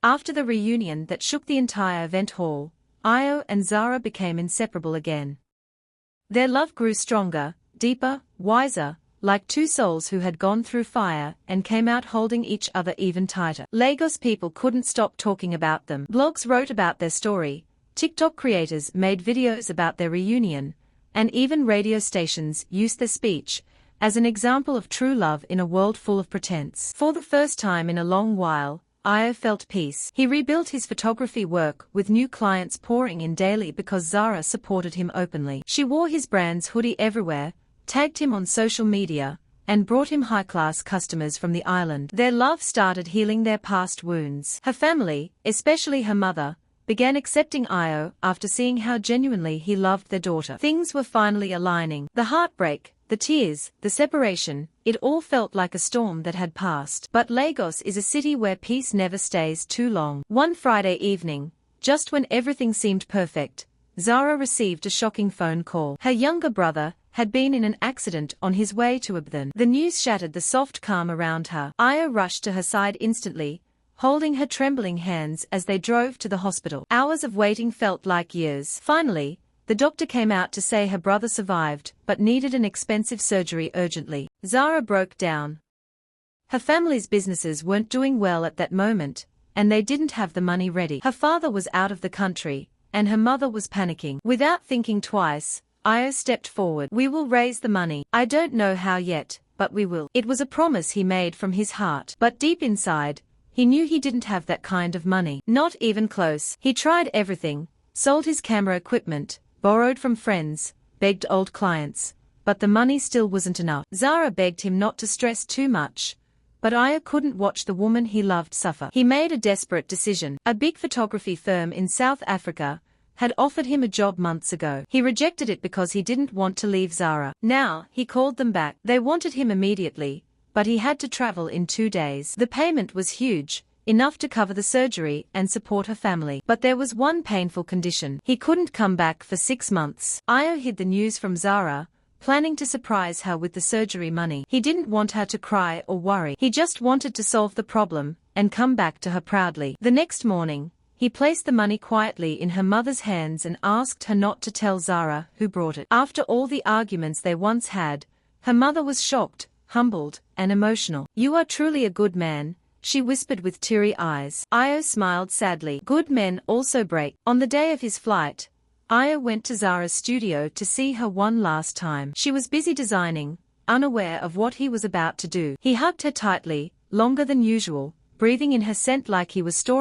After the reunion that shook the entire event hall, Ayo and Zara became inseparable again. Their love grew stronger, deeper, wiser, like two souls who had gone through fire and came out holding each other even tighter. Lagos people couldn't stop talking about them. Blogs wrote about their story, TikTok creators made videos about their reunion, and even radio stations used their speech as an example of true love in a world full of pretense. For the first time in a long while, Ayo felt peace. He rebuilt his photography work with new clients pouring in daily because Zara supported him openly. She wore his brand's hoodie everywhere, tagged him on social media, and brought him high-class customers from the island. Their love started healing their past wounds. Her family, especially her mother, began accepting Ayo after seeing how genuinely he loved their daughter. Things were finally aligning. The heartbreak, the tears, the separation, it all felt like a storm that had passed. But Lagos is a city where peace never stays too long. One Friday evening, just when everything seemed perfect, Zara received a shocking phone call. Her younger brother had been in an accident on his way to Ibadan. The news shattered the soft calm around her. Ayo rushed to her side instantly, holding her trembling hands as they drove to the hospital. Hours of waiting felt like years. Finally, the doctor came out to say her brother survived but needed an expensive surgery urgently. Zara broke down. Her family's businesses weren't doing well at that moment, and they didn't have the money ready. Her father was out of the country, and her mother was panicking. Without thinking twice, Ayo stepped forward. "We will raise the money. I don't know how yet, but we will." It was a promise he made from his heart. But deep inside, he knew he didn't have that kind of money. Not even close. He tried everything, sold his camera equipment, borrowed from friends, begged old clients, but the money still wasn't enough. Zara begged him not to stress too much, but Ayo couldn't watch the woman he loved suffer. He made a desperate decision. A big photography firm in South Africa had offered him a job months ago. He rejected it because he didn't want to leave Zara. Now, he called them back. They wanted him immediately, but he had to travel in 2 days. The payment was huge, enough to cover the surgery and support her family. But there was one painful condition. He couldn't come back for 6 months. Ayo hid the news from Zara, planning to surprise her with the surgery money. He didn't want her to cry or worry. He just wanted to solve the problem and come back to her proudly. The next morning, he placed the money quietly in her mother's hands and asked her not to tell Zara who brought it. After all the arguments they once had, her mother was shocked, humbled, and emotional. "You are truly a good man," she whispered with teary eyes. Ayo smiled sadly. Good men also break. On the day of his flight, Ayo went to Zara's studio to see her one last time. She was busy designing, unaware of what he was about to do. He hugged her tightly, longer than usual, breathing in her scent like he was storing